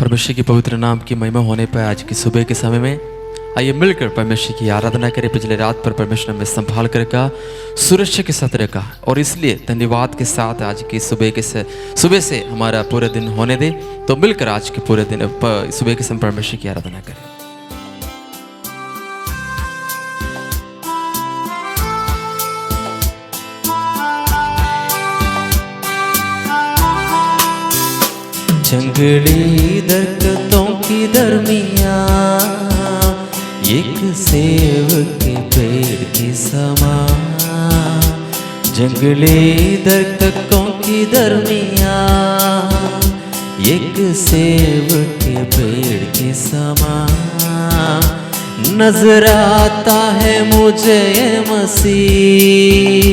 परमेश्वर के पवित्र नाम की महिमा होने पर आज की सुबह के समय में आइए मिलकर परमेश्वर की आराधना करें। पिछले रात पर परमेश्वर ने हमें संभाल कर रखा, सुरक्षा के साथ रखा और इसलिए धन्यवाद के साथ आज की सुबह से हमारा पूरे दिन होने दे। तो मिलकर आज के पूरे दिन सुबह के समय परमेश्वर की आराधना करें। जंगली दरख्तों की दरमियाँ एक सेब के पेड़ के समान, जंगली दरख्तों की दरमियाँ एक सेब के पेड़ के समान नजर आता है मुझे ये मसीह,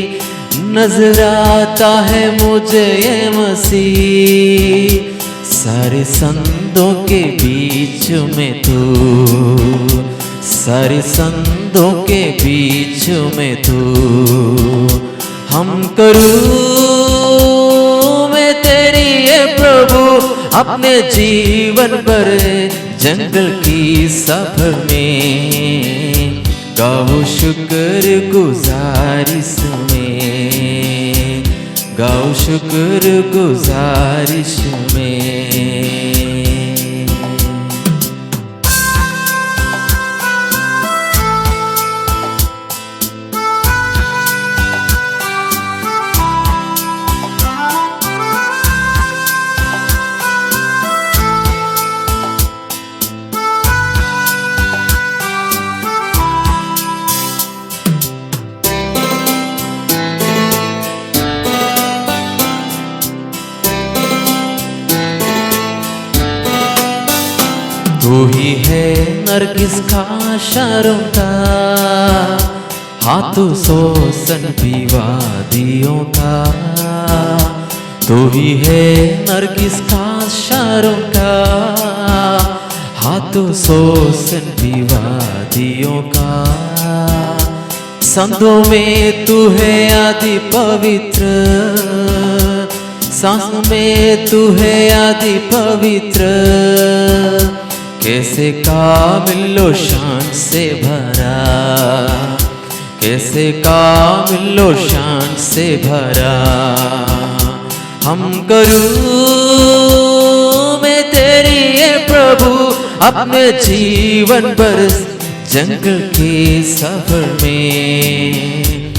नजर आता है मुझे ये मसीह। सारे संतों के बीच में तू, सारे संतों के बीच में तू, हम करूँ मैं तेरी ये प्रभु अपने जीवन भर जंगल की सफर में, गाओ शुक्र गुजारिश में, गाओ शुक्र गुजारिश में। तू ही है नरगिस का शर्मता, हाथों सोसन भी वादियों का। तू ही है नरगिस का शर्मता, हाथों सोसन भी वादियों का। संतों में तू है आदि पवित्र, सांसों में तू है आदि पवित्र। कैसे कामिलो शान से भरा, कैसे कामिलो शान से भरा। हम करूँ मैं तेरी ये प्रभु अपने जीवन भर जंगल के सफर में,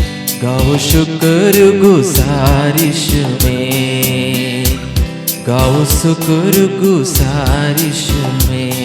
गाओ शुक्र गुजारिश में, गाओ शुक्र गुजारिश में।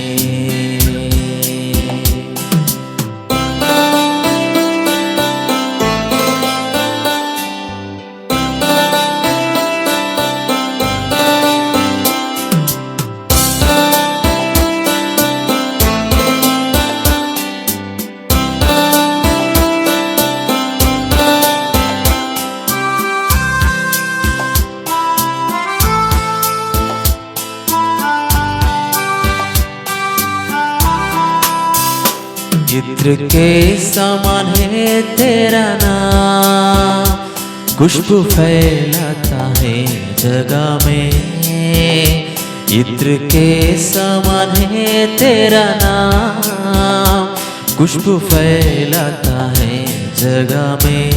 इत्र के समान है तेरा नाम, खुशबू फैलाता है जगह में। इत्र के समान है तेरा नाम, खुशबू फैलाता है जगह में।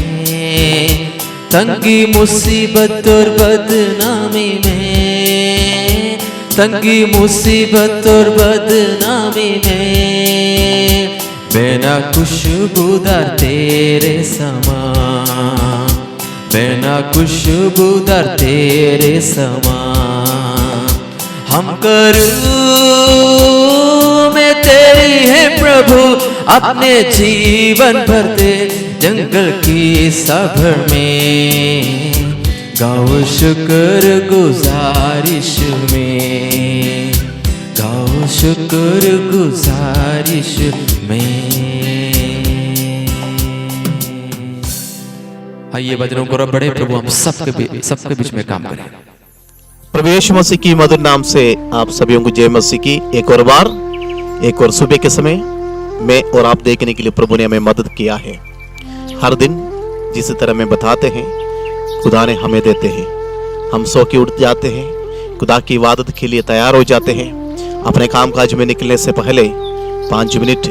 तंगी मुसीबत और बदनामी में, तंगी मुसीबत और बदनामी में, बिना खुशबूदार तेरे समान, बिना खुशबूदार तेरे समान। हम करूँ मैं तेरी है प्रभु अपने जीवन भर दे जंगल की सफर में, गाओ शुक्र गुजारिश में, गाओ शुक्र गुजारिश में। आइए भजनों को बड़े प्रभु हम सबके बीच में काम करें। प्रभु यीशु मसीह की मधुर नाम से आप सभी को जय मसीह की। एक और बार, एक और सुबह के समय में और आप देखने के लिए प्रभु ने हमें मदद किया है। हर दिन जिस तरह में बताते हैं खुदा ने हमें देते हैं। हम सो के उठ जाते हैं, खुदा की इबादत के लिए तैयार हो जाते हैं। अपने कामकाज में निकलने से पहले 5 मिनट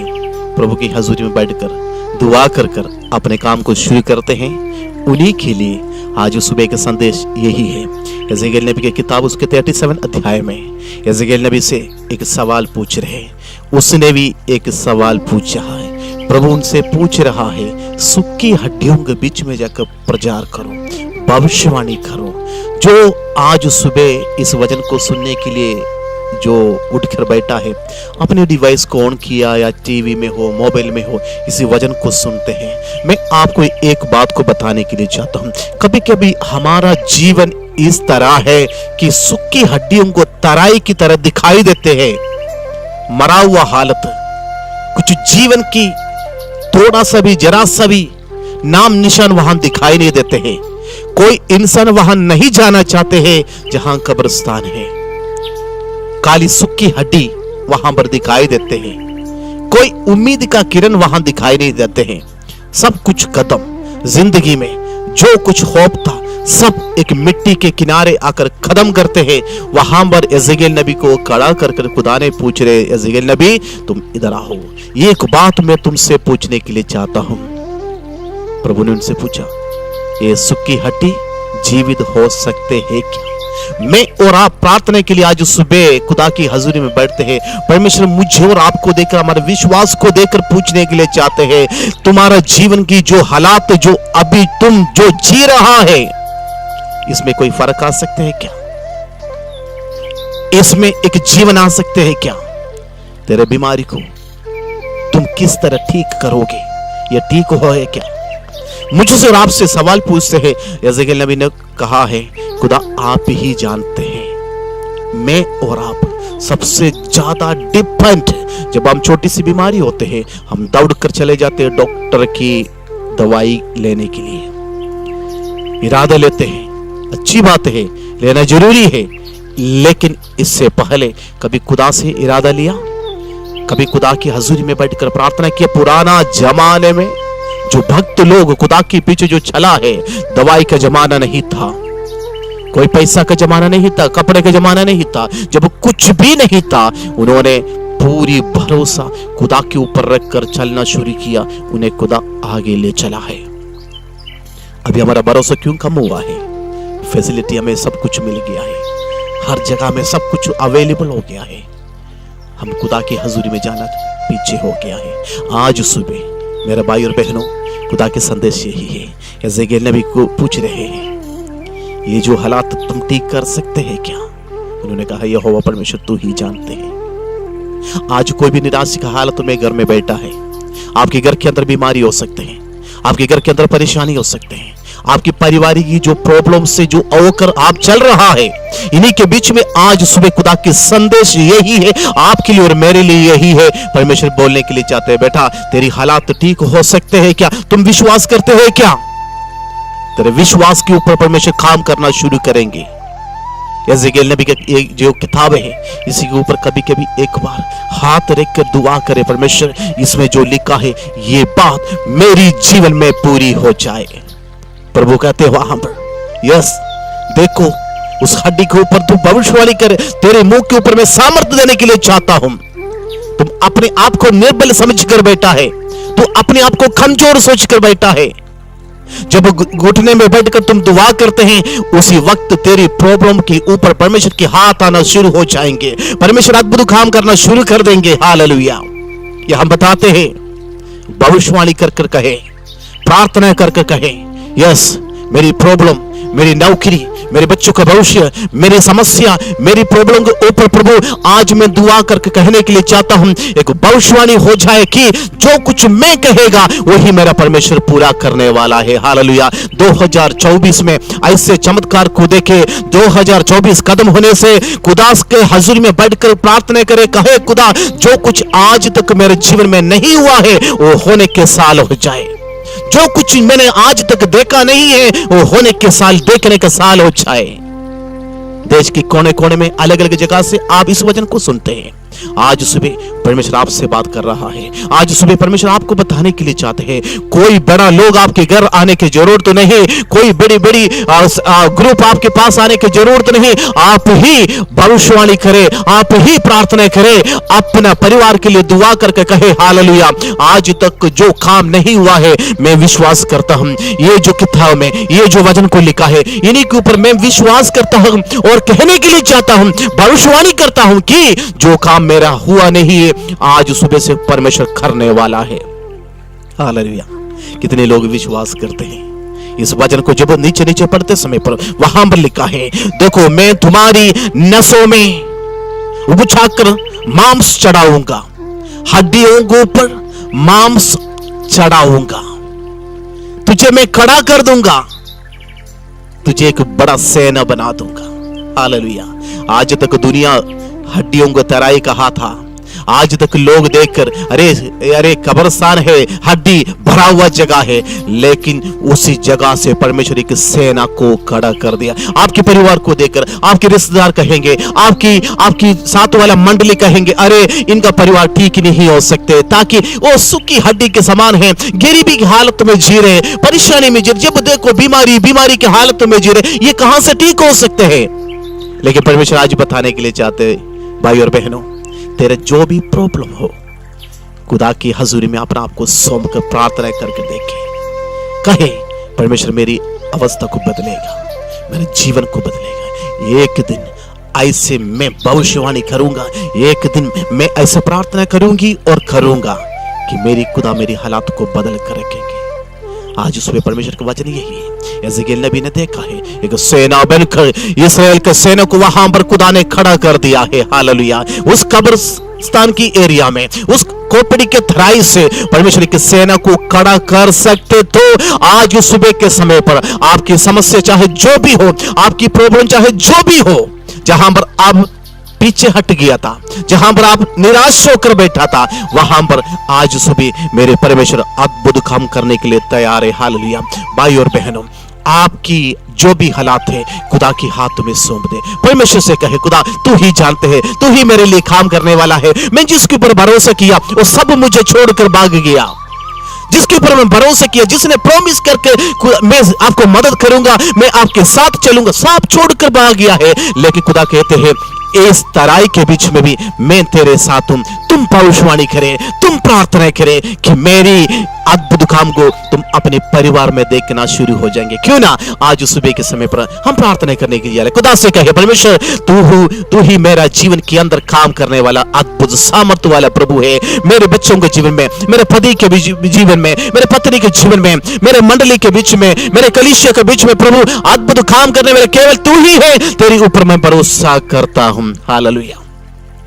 प्रभु की हजूरी में बैठकर दुआ कर कर अपने काम को शुरू करते हैं, उन्हीं के लिए आज सुबह का संदेश यही है। यहेजकेल नबी की किताब उसके 37 अध्याय में यहेजकेल नबी से एक सवाल पूछ रहे हैं। उसने भी एक सवाल पूछा है। प्रभु उनसे पूछ रहा है, सूखी हड्डियों के बीच में जाकर प्रचार करो, भविष्यवाणी करो। जो आज सुबह इस वचन को सुनने के लिए जो उठकर बैठा है, अपने डिवाइस को ऑन किया या टीवी में हो, मोबाइल में हो, इसी वचन को सुनते हैं। मैं आपको एक बात को बताने के लिए चाहता हूं। कभी कभी हमारा जीवन इस तरह है कि सूखी हड्डियों को तराई की तरह दिखाई देते हैं, मरा हुआ हालत। कुछ जीवन की थोड़ा सा भी, जरा सा भी नाम निशान वहां दिखाई नहीं देते हैं। कोई इंसान वहां नहीं जाना चाहते हैं जहां कब्रिस्तान है। काली सूखी हड्डी वहां पर दिखाई देते हैं। कोई उम्मीद का किरण वहां दिखाई नहीं देते हैं। सब कुछ खत्म। जिंदगी में जो कुछ होप था सब एक मिट्टी के किनारे आकर खत्म करते हैं। वहां पर यहेजकेल नबी को खड़ा कर खुदा ने पूछ रहे, यहेजकेल नबी तुम इधर आओ, ये एक बात मैं तुमसे पूछने के लिए चाहता हूं। प्रभु ने उनसे पूछा, ये सूखी हड्डी जीवित हो सकते हैं क्या? मैं और आप प्रार्थना के लिए आज सुबह खुदा की हजूरी में बैठते हैं। परमेश्वर मुझे और आपको देखकर, हमारे विश्वास को देखकर पूछने के लिए चाहते हैं, तुम्हारा जीवन की जो हालात जो अभी तुम जो जी रहा है, इसमें कोई फर्क आ सकते हैं क्या? इसमें एक जीवन आ सकते हैं क्या? तेरे बीमारी को तुम किस तरह ठीक करोगे? यह ठीक हो है क्या? मुझसे और आपसे सवाल पूछते हैं। यहेजकेल नबी ने कहा है, खुदा आप ही जानते हैं। मैं और आप सबसे ज्यादा डिपेंड, जब हम छोटी सी बीमारी होते हैं हम दौड़ कर चले जाते हैं डॉक्टर की दवाई लेने के लिए, इरादा लेते हैं। अच्छी बात है, लेना जरूरी है, लेकिन इससे पहले कभी खुदा से इरादा लिया? कभी खुदा की हजूरी में बैठकर प्रार्थना किया? पुराना जमाने में जो भक्त लोग खुदा के पीछे जो चला है, दवाई का जमाना नहीं था, कोई पैसा का जमाना नहीं था, कपड़े का जमाना नहीं था, जब कुछ भी नहीं था, उन्होंने पूरी भरोसा खुदा के ऊपर रखकर चलना शुरू किया। उन्हें खुदा आगे ले चला है। अभी हमारा भरोसा क्यों कम हुआ है? फैसिलिटी हमें सब कुछ मिल गया है, हर जगह में सब कुछ अवेलेबल हो गया है, हम खुदा की हजूरी में जाना पीछे हो गया है। आज सुबह मेरे भाई और बहनों, खुदा के संदेश यही है। यहेजकेल नबी को पूछ रहे हैं, ये जो हालात तुम ठीक कर सकते हैं क्या? उन्होंने कहा, यहोवा परमेश्वर तू ही जानते हैं। आज कोई भी निराश का हालत में घर में बैठा है, आपके घर के अंदर बीमारी हो सकते हैं, आपके घर के अंदर परेशानी हो सकते हैं, आपकी पारिवारिक की जो प्रॉब्लम से जो अवकर आप चल रहा है, इन्हीं के बीच में आज सुबह खुदा की संदेश यही है, आपके लिए और मेरे लिए यही है। परमेश्वर बोलने के लिए चाहते हैं, बेटा तेरी हालात ठीक हो सकते हैं क्या? तुम विश्वास करते हो क्या? तेरे विश्वास के ऊपर परमेश्वर काम करना शुरू करेंगे। यहेजकेल नबी की जो किताब है, इसी के ऊपर कभी कभी एक बार हाथ रख कर दुआ करे, परमेश्वर इसमें जो लिखा है ये बात मेरी जीवन में पूरी हो जाए। प्रभु कहते वहां पर, यस देखो उस हड्डी के ऊपर तू भविष्यवाणी करे, तेरे मुंह के ऊपर मैं सामर्थ्य देने के लिए चाहता हूं। तुम अपने आप को निर्बल समझकर बैठा है, तू अपने आप को कमजोर सोचकर बैठा है। जब घुटने में बैठकर तुम दुआ करते हैं, उसी वक्त तेरी प्रॉब्लम के ऊपर परमेश्वर के हाथ आना शुरू हो जाएंगे, परमेश्वर अद्भुत काम करना शुरू कर देंगे। हालेलुया। यह हम बताते हैं, भविष्यवाणी कर कर कहे, प्रार्थना कर कर कहे, यस मेरी प्रॉब्लम, मेरी नौकरी, मेरे बच्चों का भविष्य, मेरी समस्या, मेरी प्रॉब्लम के ऊपर प्रभु आज मैं दुआ करके कहने के लिए चाहता हूं, एक भविष्यवाणी हो जाए कि जो कुछ मैं कहेगा वही मेरा परमेश्वर पूरा करने वाला है। हालेलुया। 2024 में ऐसे चमत्कार को देखे, 2024 कदम होने से खुदा के हजूर में बैठकर प्रार्थना करे, कहे खुदा जो कुछ आज तक मेरे जीवन में नहीं हुआ है वो होने के साल हो जाए, जो कुछ मैंने आज तक देखा नहीं है वो होने के साल, देखने का साल हो जाए। देश के कोने कोने में अलग अलग जगह से आप इस वचन को सुनते हैं। आज सुबह परमेश्वर आपसे बात कर रहा है। आज सुबह परमेश्वर आपको बताने के लिए चाहते हैं, कोई बड़ा लोग आपके घर आने की जरूरत नहीं, कोई बड़ी बड़ी ग्रुप आपके पास आने की जरूरत नहीं। आप ही भविष्यवाणी करें, आप ही प्रार्थना करें, अपना परिवार के लिए दुआ करके कहे हालेलुया। आज तक जो काम नहीं हुआ है, मैं विश्वास करता हूं, ये जो किताब में ये जो वचन को लिखा है, इन्हीं के ऊपर मैं विश्वास करता हूं और कहने के लिए चाहता हूं, भविष्यवाणी करता हूं कि जो काम मेरा हुआ नहीं है, आज सुबह से परमेश्वर करने वाला है। हालेलुया। कितने लोग विश्वास करते हैं? इस वचन को जब नीचे नीचे पढ़ते समय पर वहां पर लिखा है, देखो मैं तुम्हारी नसों में उछाकर मांस चढ़ाऊंगा, हड्डियों के ऊपर मांस चढ़ाऊंगा, तुझे मैं खड़ा कर दूंगा, तुझे एक बड़ा सेना बना दूंगा। हालेलुया। आज तक दुनिया हड्डियों को तराई कहा था। आज तक लोग देखकर अरे अरे कब्रिस्तान है, हड्डी भरा हुआ जगह है, लेकिन उसी जगह से परमेश्वर की सेना को खड़ा कर दिया। आपके परिवार को देखकर आपके रिश्तेदार कहेंगे, आपकी साथ वाला मंडली कहेंगे, अरे इनका परिवार ठीक नहीं हो सकते, ताकि वो सूखी हड्डी के समान है, गरीबी की हालत में जी रहे, परेशानी में जी रहे, जब देखो बीमारी की हालत में जी रहे, ये कहां से ठीक हो सकते हैं। लेकिन परमेश्वर आज बताने के लिए चाहते हैं, भाई और बहनों, तेरे जो भी प्रॉब्लम हो, खुदा की हजूरी में अपना आपको सौंप कर प्रार्थना करके देखे, कहे परमेश्वर मेरी अवस्था को बदलेगा, मेरे जीवन को बदलेगा। एक दिन ऐसे मैं भविष्यवाणी करूंगा, एक दिन मैं ऐसे प्रार्थना करूंगी और करूंगा कि मेरी खुदा मेरी हालात को बदल कर रखेंगे। आज उसमें परमेश्वर का वचन यही है। यज़ेकियेल नबी ने देखा है, एक सेना बनकर इस्राएल के सेना को वहां पर खुदा ने खड़ा कर दिया है। हालेलुया। उस कब्रिस्तान की एरिया में, उस खोपड़ी के थराई से परमेश्वर की सेना को खड़ा कर सकते। तो आज सुबह के समय पर आपकी समस्या चाहे जो भी हो, आपकी प्रॉब्लम चाहे जो भी हो, जहां पर आप पीछे हट गया था, जहां पर आप निराश होकर बैठा था, वहां पर आज सुबह मेरे परमेश्वर अद्भुत काम करने के लिए तैयार है। हालेलुया। भाई और बहनों, आपकी जो भी हालात है, खुदा की हाथ में सौंप दे। परमेश्वर से कहे, खुदा तू ही जानते है, तू ही मेरे लिए काम करने वाला है। मैं जिसके ऊपर भरोसा किया वो सब मुझे छोड़कर भाग गया। जिसके ऊपर मैं भरोसा किया, जिसने प्रॉमिस करके मैं आपको मदद करूंगा, मैं आपके साथ चलूंगा, सब छोड़कर भाग गया है। लेकिन खुदा कहते हैं, इस तराई के बीच में भी मैं तेरे साथ हूं। तुम भविष्यवाणी करे, तुम प्रार्थना करे कि मेरी अद्भुत काम को तुम अपने परिवार में देखना शुरू हो जाएंगे। क्यों ना आज सुबह के समय पर हम प्रार्थना करने के लिए खुदा से कहे, परमेश्वर तू ही मेरा जीवन के अंदर काम करने वाला अद्भुत सामर्थ्य वाला प्रभु है। मेरे बच्चों के जीवन में, मेरे पति के जीवन में, मेरे पत्नी के जीवन में, मेरे मंडली के बीच में, मेरे कलीसिया के बीच में प्रभु अद्भुत काम करने वाले केवल तू ही है। तेरे ऊपर मैं भरोसा करता हूं। हालेलुया।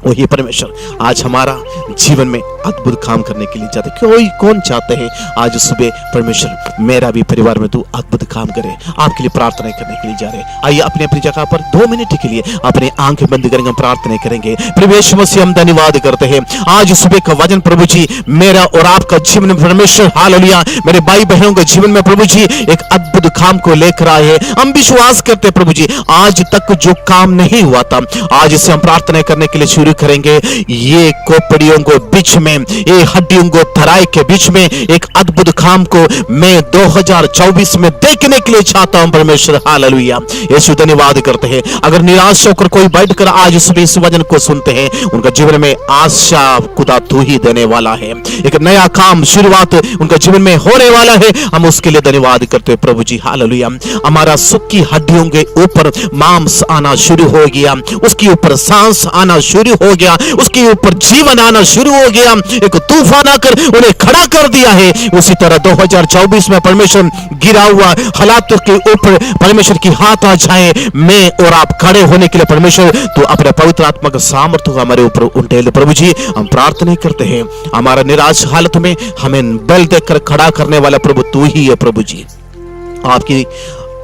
वही परमेश्वर आज हमारा जीवन में अद्भुत काम करने के लिए चाहते। कौन चाहते हैं आज सुबह परमेश्वर मेरा भी परिवार में तू अद्भुत काम करे। आपके लिए प्रार्थना करने के लिए जा रहे हैं। आइए अपनी अपनी जगह पर 2 मिनट के लिए अपने आंखें बंद करेंगे, प्रार्थना करेंगे। प्रभु यीशु मसीह हम धन्यवाद करते हैं आज सुबह का वचन प्रभु जी मेरा और आपका जीवन में परमेश्वर हालेलुया मेरे भाई बहनों के जीवन में प्रभु जी एक अद्भुत काम को लेकर आए हैं। हम विश्वास करते प्रभु जी आज तक जो काम नहीं हुआ था, आज से हम प्रार्थना करने के लिए शुरू करेंगे। ये खोपड़ियों को बीच में, ये हड्डियों को तराई के बीच में एक अद्भुत काम को मैं 2024 में देखने के लिए चाहता हूं परमेश्वर। हालेलुया। यीशु धन्यवाद करते हैं। अगर निराश होकर कोई बैठकर आज सुबह इस वचन को सुनते हैं, उनका जीवन में आशा खुदा तू ही देने वाला है। एक नया काम शुरुआत उनका जीवन में होने वाला है। हम उसके लिए धन्यवाद करते हैं प्रभु जी। हालेलुया। हमारा सूखी हड्डियों के ऊपर मांस आना शुरू हो गया, उसके ऊपर सांस आना शुरू हो गया, उसके ऊपर जीवन आना शुरू हो गया। एक तूफान आकर उन्हें खड़ा कर दिया है। उसी तरह 2024 में परमेश्वर गिरा हुआ हालात के ऊपर परमेश्वर की हाथ आ जाए। मैं और आप खड़े होने के लिए परमेश्वर तो अपने पवित्र आत्मा का सामर्थ्य हमारे ऊपर उंडेल प्रभु जी। हम प्रार्थना करते हैं, हमारा निराश हालत में हमें बल देकर खड़ा करने वाला प्रभु तू ही है प्रभु जी। आपकी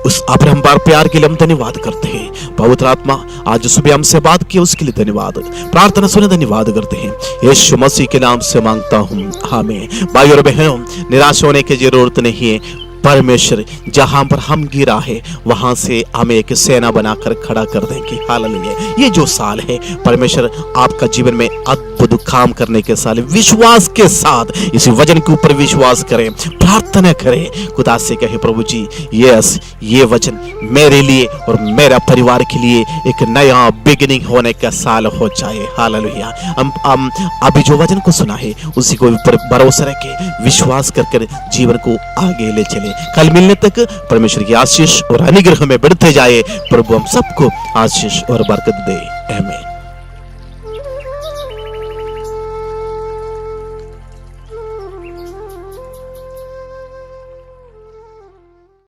उस अपरंपार प्यार के लिए हम धन्यवाद करते हैं। पवित्र आत्मा आज सुबह हमसे बात की, उसके लिए धन्यवाद। प्रार्थना सुने धन्यवाद करते हैं, यीशु मसीह के नाम से मांगता हूं, आमीन। भाई और बहनों, निराश होने की जरूरत नहीं है। परमेश्वर जहां पर हम गिरा है वहां से हमें एक सेना बनाकर खड़ा कर देंगे। हालेलुया। ये जो साल है परमेश्वर आपका जीवन में अद्भुत काम करने के साल, विश्वास के साथ इस वचन के ऊपर विश्वास करें, प्रार्थना करें, खुदा से कहे प्रभु जी यस, ये वचन मेरे लिए और मेरा परिवार के लिए एक नया बिगिनिंग होने का साल हो जाए। हालेलुया। हम अभी जो वचन को सुना है उसी को ऊपर भरोसा रखें, विश्वास कर जीवन को आगे ले चले। कल मिलने तक परमेश्वर की आशीष और अनुग्रह में बढ़ते जाए। प्रभु हम सबको आशीष और बरकत दे। आमीन।